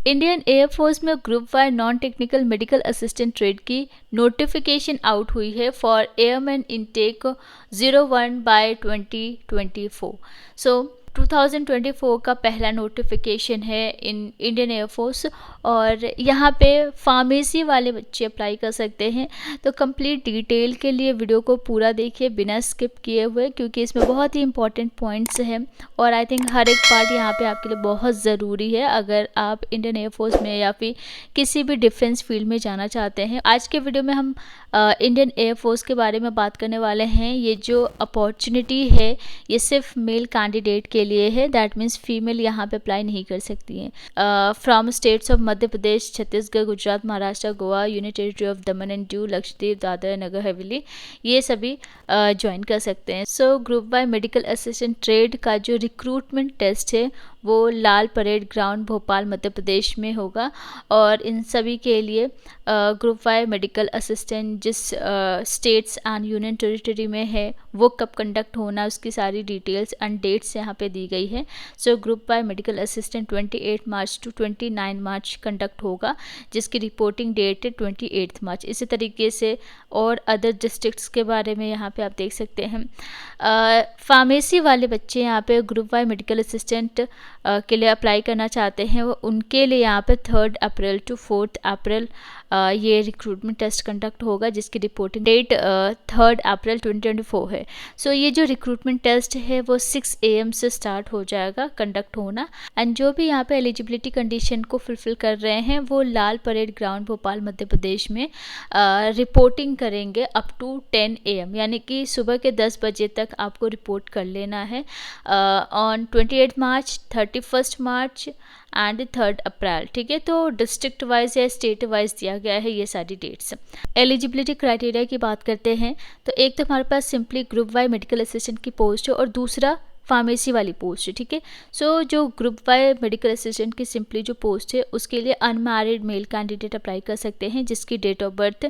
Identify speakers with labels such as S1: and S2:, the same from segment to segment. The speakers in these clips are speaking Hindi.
S1: इंडियन एयरफोर्स में group Y non technical medical assistant trade की नोटिफिकेशन आउट हुई है फॉर एयरमैन इनटेक 01/2024। सो 2024 का पहला नोटिफिकेशन है इन इंडियन एयरफोर्स, और यहाँ पे फार्मेसी वाले बच्चे अप्लाई कर सकते हैं। तो कंप्लीट डिटेल के लिए वीडियो को पूरा देखिए बिना स्किप किए हुए, क्योंकि इसमें बहुत ही इंपॉर्टेंट पॉइंट्स हैं और आई थिंक हर एक पार्ट यहाँ पे आपके लिए बहुत ज़रूरी है अगर आप इंडियन एयरफोर्स में या फिर किसी भी डिफेंस फील्ड में जाना चाहते हैं। आज के वीडियो में हम इंडियन एयरफोर्स के बारे में बात करने वाले हैं। ये जो अपॉर्चुनिटी है ये सिर्फ मेल कैंडिडेट के लिए है, दैट मीन्स फीमेल यहाँ पे अप्लाई नहीं कर सकती हैं। From states of Madhya Pradesh, Chhattisgarh, Gujarat, Maharashtra, Goa, union territory of Daman and Diu, Lakshadweep, Dadra Nagar Haveli, ये सभी ज्वाइन कर सकते हैं। So group by medical assistant trade का जो रिक्रूटमेंट टेस्ट है वो लाल परेड ग्राउंड भोपाल मध्य प्रदेश में होगा, और इन सभी के लिए ग्रुप वाई मेडिकल असिस्टेंट जिस स्टेट्स एंड यूनियन टेरिटरी में है वो कब कंडक्ट होना, उसकी सारी डिटेल्स एंड डेट्स यहाँ पे दी गई है। So group Y medical assistant 28 March to 29 March conduct होगा, जिसकी रिपोर्टिंग डेट है 28 मार्च। इसी तरीके से और अदर डिस्ट्रिक्ट्स के बारे में यहाँ पे आप देख सकते हैं। फार्मेसी वाले बच्चे यहाँ पे ग्रुप वाई मेडिकल असिस्टेंट के लिए अप्लाई करना चाहते हैं, वो उनके लिए यहाँ पे 3 अप्रैल टू 4 अप्रैल ये रिक्रूटमेंट टेस्ट कंडक्ट होगा, जिसकी रिपोर्टिंग डेट 3 अप्रैल 2024 है। सो ये जो रिक्रूटमेंट टेस्ट है वो 6 AM से स्टार्ट हो जाएगा कंडक्ट होना, एंड जो भी यहाँ पे एलिजिबिलिटी कंडीशन को फुलफिल कर रहे हैं वो लाल परेड ग्राउंड भोपाल मध्य प्रदेश में रिपोर्टिंग करेंगे अप टू 10 AM, यानी कि सुबह के 10 बजे तक आपको रिपोर्ट कर लेना है ऑन 28 मार्च, 31 मार्च एंड 3 अप्रैल। ठीक है, तो डिस्ट्रिक्ट वाइज या स्टेट वाइज दिया गया है ये सारी डेट्स। एलिजिबिलिटी क्राइटेरिया की बात करते हैं तो एक तो हमारे पास simply group Y medical assistant की पोस्ट है और दूसरा फार्मेसी वाली पोस्ट है। ठीक है, सो जो ग्रुप वाई मेडिकल असिस्टेंट की सिंपली जो पोस्ट है उसके लिए अनमैरिड मेल कैंडिडेट अप्लाई कर सकते हैं, जिसकी date of birth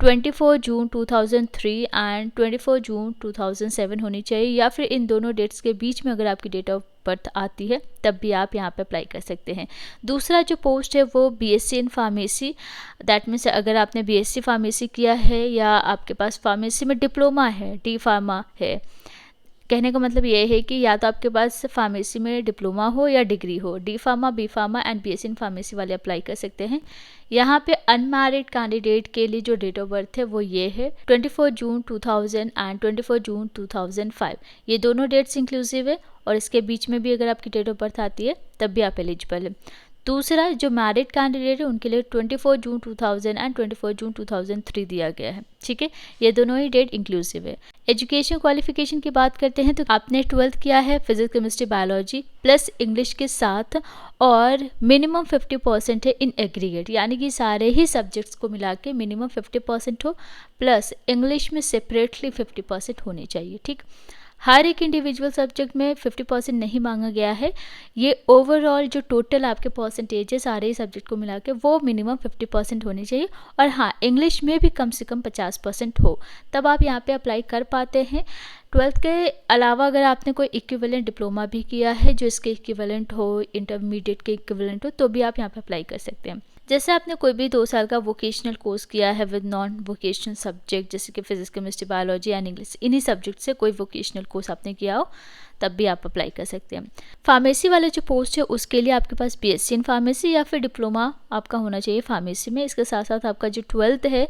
S1: 24 June 2003 and 24 June 2007 होनी चाहिए, या फिर इन दोनों डेट्स के बीच में अगर आपकी डेट ऑफ बर्थ आती है तब भी आप यहाँ पे अप्लाई कर सकते हैं। दूसरा जो पोस्ट है वो BSc in pharmacy, that means अगर आपने BSc फार्मेसी किया है या आपके पास फार्मेसी में डिप्लोमा है, डी फार्मा है, कहने का मतलब ये है कि या तो आपके पास फार्मेसी में डिप्लोमा हो या डिग्री हो, D pharma, B pharma and BSc in pharmacy वाले अप्लाई कर सकते हैं। यहाँ पे अनमैरिड कैंडिडेट के लिए जो डेट ऑफ बर्थ है वो ये है 24 जून 2000 एंड 24 जून 2005, ये दोनों डेट्स इंक्लूसिव है, और इसके बीच में भी अगर आपकी डेट ऑफ बर्थ आती है तब भी आप एलिजिबल है। दूसरा जो मैरिड कैंडिडेट है उनके लिए 24 जून 2000 एंड 24 जून 2003 दिया गया है। ठीक है, ये दोनों ही डेट इंक्लूसिव है। एजुकेशन क्वालिफिकेशन की बात करते हैं तो आपने 12th किया है physics, chemistry, biology plus English के साथ, और मिनिमम 50% है इन एग्रीगेट, यानी कि सारे ही सब्जेक्ट्स को मिला के मिनिमम 50% हो, प्लस इंग्लिश में सेपरेटली 50% होनी चाहिए। ठीक, हर एक इंडिविजुअल सब्जेक्ट में 50% नहीं मांगा गया है, ये ओवरऑल जो टोटल आपके परसेंटेज है सारे ही सब्जेक्ट को मिला के वो मिनिमम 50% होनी चाहिए, और हाँ इंग्लिश में भी कम से कम 50% हो, तब आप यहाँ पे अप्लाई कर पाते हैं। 12th के अलावा अगर आपने कोई इक्विवेलेंट डिप्लोमा भी किया है जो इसके इक्विवेलेंट हो, इंटरमीडिएट के इक्विवेलेंट हो, तो भी आप यहाँ पे अप्लाई कर सकते हैं। जैसे आपने कोई भी 2 साल का वोकेशनल कोर्स किया है विद नॉन वोकेशनल सब्जेक्ट, जैसे कि physics, chemistry, biology and English, इन्हीं सब्जेक्ट से कोई वोकेशनल कोर्स आपने किया हो तब भी आप अप्लाई कर सकते हैं। फार्मेसी वाला जो पोस्ट है उसके लिए आपके पास BSc इन फार्मेसी या फिर डिप्लोमा आपका होना चाहिए फार्मेसी में। इसके साथ साथ आपका जो 12th है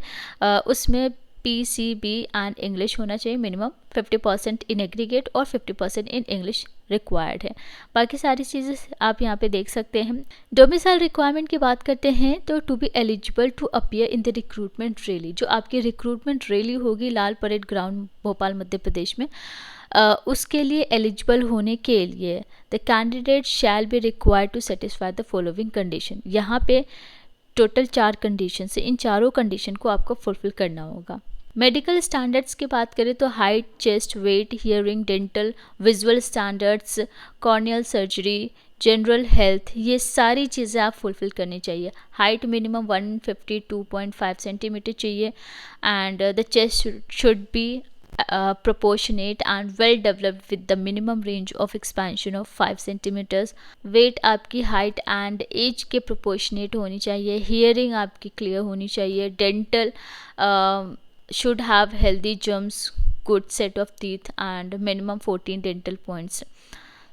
S1: उसमें PCB एंड इंग्लिश होना चाहिए, मिनिमम 50% इन एग्रीगेट और 50% इन इंग्लिश रिक्वायर्ड है। बाकी सारी चीज़ें आप यहाँ पे देख सकते हैं। डोमिसाइल रिक्वायरमेंट की बात करते हैं तो to be eligible to appear in the recruitment rally, जो आपकी रिक्रूटमेंट रैली होगी लाल परेड ग्राउंड भोपाल मध्य प्रदेश में, उसके लिए एलिजिबल होने के लिए the candidate shall be required to satisfy the following condition. यहाँ पे टोटल 4 कंडीशन है, इन चारों कंडीशन को आपको फुलफिल करना होगा। मेडिकल स्टैंडर्ड्स की बात करें तो height, chest, weight, hearing, dental, visual standards, corneal surgery, general health, ये सारी चीज़ें आप फुलफिल करनी चाहिए। हाइट मिनिमम 152.5 सेंटीमीटर चाहिए, and the chest should be proportionate and well developed with the minimum range of expansion of 5 centimeters. weight आपकी height and age के proportionate होनी चाहिए. hearing आपकी clear होनी चाहिए. dental should have healthy gums, good set of teeth and minimum 14 dental points.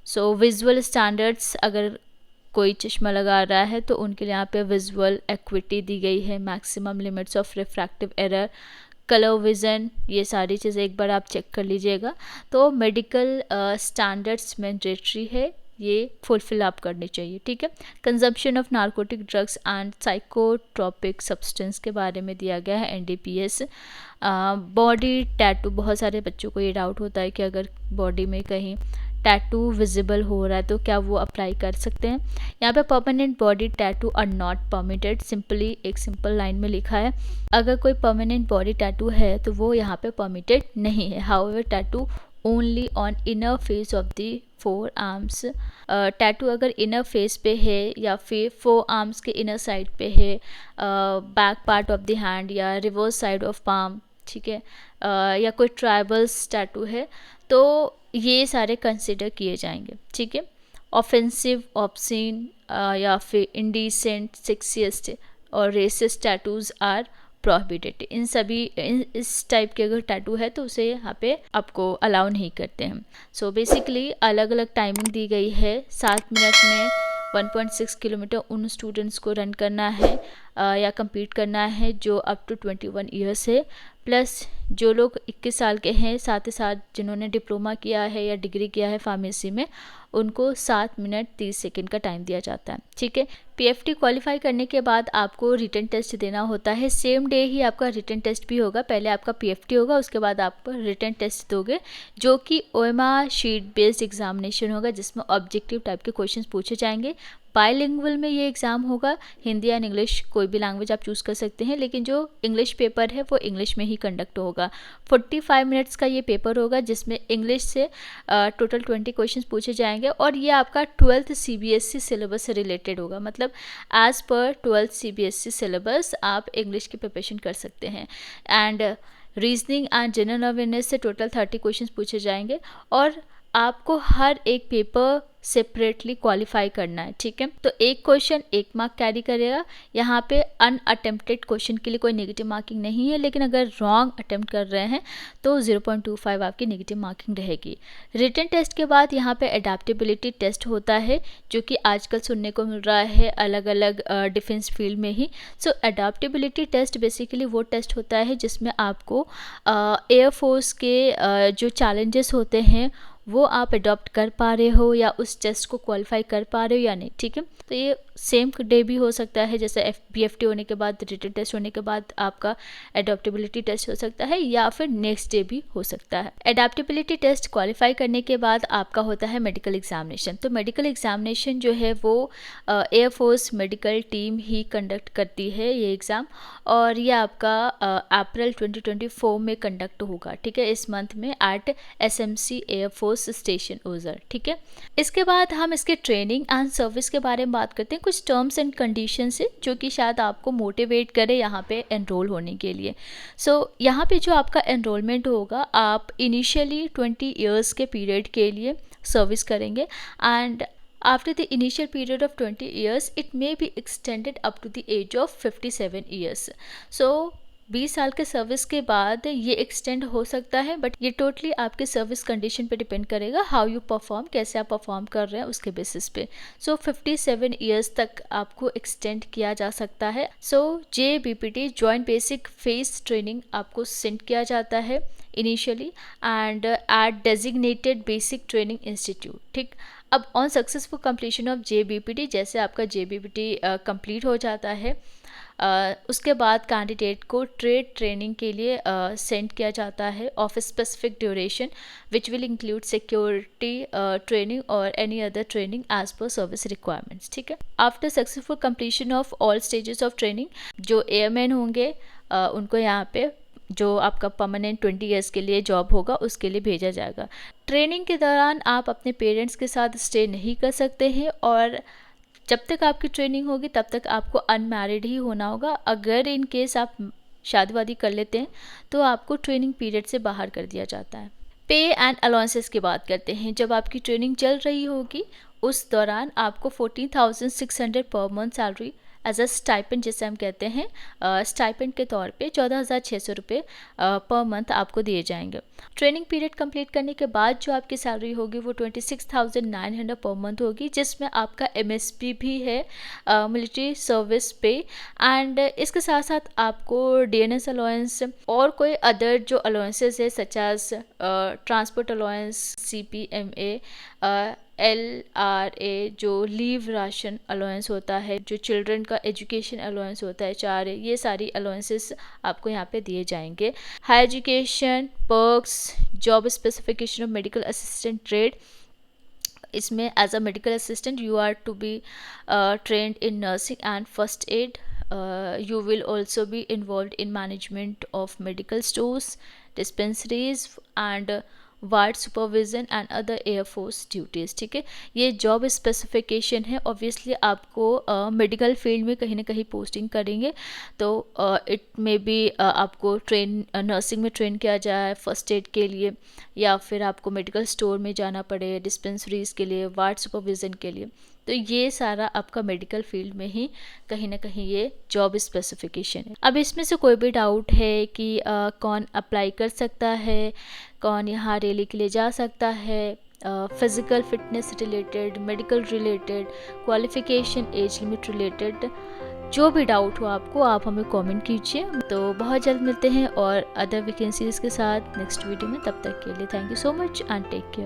S1: so visual standards, अगर कोई चश्मा लगा रहा है तो उनके लिए यहाँ पे विजुअल एक्विटी दी गई है. Maximum limits of refractive error, colour vision, ये सारी चीज़ें एक बार आप चेक कर लीजिएगा. तो मेडिकल स्टैंडर्ड्स मैंडेटरी है, ये फुलफिल आप करनी चाहिए. ठीक है. Consumption of narcotic drugs and psychotropic substance के बारे में दिया गया है NDPS. बॉडी टैटू, बहुत सारे बच्चों को ये डाउट होता है कि अगर बॉडी में कहीं टैटू विजिबल हो रहा है तो क्या वो अप्लाई कर सकते हैं. यहाँ पे permanent body tattoo are not permitted. Simply एक सिंपल लाइन में लिखा है, अगर कोई परमानेंट बॉडी टैटू है तो वो यहाँ पे परमिटेड नहीं है. However tattoo only on inner face of the four arms. Tattoo अगर इनर फेस पे है या फिर फोर आर्म्स के इनर साइड पे है, back part of the hand या रिवर्स साइड ऑफ पाम, ठीक है, या कोई ट्राइबल्स टैटू है तो ये सारे कंसिडर किए जाएंगे. ठीक है. ऑफेंसिव, ऑब्सीन या फिर इंडिसेंट, सेक्सियस्ट और रेसिस्ट टैटूज आर प्रोहिबिटेड. इन सभी इस टाइप के अगर टैटू है तो उसे यहाँ पे आपको अलाउ नहीं करते हैं. सो बेसिकली अलग अलग टाइमिंग दी गई है. 7 मिनट में 1.6 किलोमीटर उन स्टूडेंट्स को रन करना है या कंप्लीट करना है जो अप टू 21 ईयर्स है, प्लस जो लोग 21 साल के हैं, साथ ही साथ जिन्होंने डिप्लोमा किया है या डिग्री किया है फार्मेसी में, उनको 7 मिनट 30 सेकंड का टाइम दिया जाता है. ठीक है. PFT क्वालिफाई करने के बाद आपको रिटन टेस्ट देना होता है. सेम डे ही आपका रिटन टेस्ट भी होगा. पहले आपका PFT होगा, उसके बाद आप रिटन टेस्ट दोगे जो कि OMR शीट बेस्ड एग्जामिनेशन होगा जिसमें ऑब्जेक्टिव टाइप के क्वेश्चंस पूछे जाएंगे. बायलिंगुअल में ये एग्ज़ाम होगा. हिंदी एंड इंग्लिश कोई भी लैंग्वेज आप चूज़ कर सकते हैं, लेकिन जो इंग्लिश पेपर है वो इंग्लिश में ही कंडक्ट होगा. 45 मिनट्स का ये पेपर होगा जिसमें इंग्लिश से टोटल 20 क्वेश्चंस पूछे जाएंगे और ये आपका 12th CBSE सिलेबस से रिलेटेड होगा. मतलब as per 12th CBSE syllabus आप इंग्लिश की प्रिपरेशन कर सकते हैं. And reasoning and general awareness से टोटल 30 क्वेश्चंस पूछे जाएंगे और आपको हर एक पेपर सेपरेटली क्वालिफाई करना है. ठीक है. तो एक क्वेश्चन 1 मार्क कैरी करेगा. यहाँ पे अनअटेम्प्टेड क्वेश्चन के लिए कोई नेगेटिव मार्किंग नहीं है, लेकिन अगर रॉन्ग अटेम्प्ट कर रहे हैं तो 0.25 आपकी नेगेटिव मार्किंग रहेगी. रिटन टेस्ट के बाद यहाँ पे अडेप्टेबिलिटी टेस्ट होता है जो कि आजकल सुनने को मिल रहा है अलग अलग डिफेंस फील्ड में ही. सो अडेप्टेबिलिटी टेस्ट बेसिकली वो टेस्ट होता है जिसमें आपको एयरफोर्स के जो चैलेंजेस होते हैं वो आप अडॉप्ट कर पा रहे हो या उस टेस्ट को क्वालिफाई कर पा रहे हो या नहीं. ठीक है. तो ये सेम डे भी हो सकता है, जैसे BFT होने के बाद, रिटन टेस्ट होने के बाद आपका अडॉप्टेबिलिटी टेस्ट हो सकता है या फिर नेक्स्ट डे भी हो सकता है. अडॉप्टेबिलिटी टेस्ट क्वालिफाई करने के बाद आपका होता है मेडिकल एग्जामिनेशन. तो मेडिकल एग्जामिनेशन जो है वो एयरफोर्स मेडिकल टीम ही कंडक्ट करती है ये एग्ज़ाम, और ये आपका अप्रैल 2024 में कंडक्ट होगा. ठीक है. इस मंथ में एट SMC एयरफोर्स स्टेशन ओजर. ठीक है. इसके बाद हम इसके ट्रेनिंग एंड सर्विस के बारे में बात करते हैं. कुछ टर्म्स एंड कंडीशंस है जो कि शायद आपको मोटिवेट करे यहाँ पे एनरोल होने के लिए. सो यहाँ पे जो आपका एनरोलमेंट होगा, आप इनिशियली 20 इयर्स के पीरियड के लिए सर्विस करेंगे and after the initial period of 20 years it may be extended up to the age of 57 years. So 20 साल के सर्विस के बाद ये एक्सटेंड हो सकता है, बट ये टोटली आपके सर्विस कंडीशन पे डिपेंड करेगा, हाउ यू परफॉर्म, कैसे आप परफॉर्म कर रहे हैं उसके बेसिस पे. सो 57 इयर्स तक आपको एक्सटेंड किया जा सकता है. So JBPT joint basic phase training आपको सेंड किया जाता है initially and at designated basic training institute. ठीक. अब on successful completion of JBPT, जैसे आपका JBPT कंप्लीट हो जाता है उसके बाद कैंडिडेट को ट्रेड ट्रेनिंग के लिए सेंड किया जाता है of specific duration which will include security training और any other training as per service requirements. ठीक है. After successful completion of all stages of training, जो एयरमैन होंगे उनको यहाँ पे जो आपका परमानेंट 20 ईयर्स के लिए जॉब होगा उसके लिए भेजा जाएगा. ट्रेनिंग के दौरान आप अपने पेरेंट्स के साथ स्टे नहीं कर सकते हैं और जब तक आपकी ट्रेनिंग होगी तब तक आपको अनमैरिड ही होना होगा. अगर इन केस आप शादी वादी कर लेते हैं तो आपको ट्रेनिंग पीरियड से बाहर कर दिया जाता है। पे एंड अलाउंसेस की बात करते हैं। जब आपकी ट्रेनिंग चल रही होगी उस दौरान आपको 14,600 पर month salary as a stipend, जिसे हम कहते हैं स्टाइपेंड के तौर पे 14,600 रुपये पर मंथ आपको दिए जाएंगे। ट्रेनिंग पीरियड कंप्लीट करने के बाद जो आपकी सैलरी होगी वो 26,900 पर मंथ होगी, जिसमें आपका MSP भी है, मिलिट्री सर्विस पे। एंड इसके साथ साथ आपको DNS अलाउंस और कोई अदर जो अलाउंसेस है such as transport allowance, CPMA, LRA जो लीव राशन अलाउंस होता है, जो चिल्ड्रन का एजुकेशन अलाउंस होता है 4, ये सारी अलाउंसेस आपको यहाँ पे दिए जाएंगे। Higher education, perks, job specification of medical assistant trade, इसमें as a medical assistant you are to be trained in nursing and first aid. You will also be involved in management of medical stores, dispensaries and ward supervision and other air force duties. ठीक है, ये जॉब स्पेसिफिकेशन है। ऑब्वियसली आपको मेडिकल फील्ड में कहीं ना कहीं पोस्टिंग करेंगे तो इट मे बी आपको नर्सिंग में ट्रेन किया जाए फर्स्ट एड के लिए, या फिर आपको मेडिकल स्टोर में जाना पड़े, डिस्पेंसरीज के लिए, वार्ड सुपरविज़न के लिए। तो ये सारा आपका मेडिकल फील्ड में ही कहीं ना कहीं ये जॉब स्पेसिफिकेशन है। अब इसमें से कोई भी डाउट है कि कौन अप्लाई कर सकता है, कौन यहाँ रैली के लिए जा सकता है, physical fitness related, medical related, qualification, age limit related, जो भी डाउट हो आपको आप हमें कमेंट कीजिए। तो बहुत जल्द मिलते हैं और अदर वैकेंसीज़ के साथ नेक्स्ट वीडियो में। तब तक के लिए thank you so much and take care.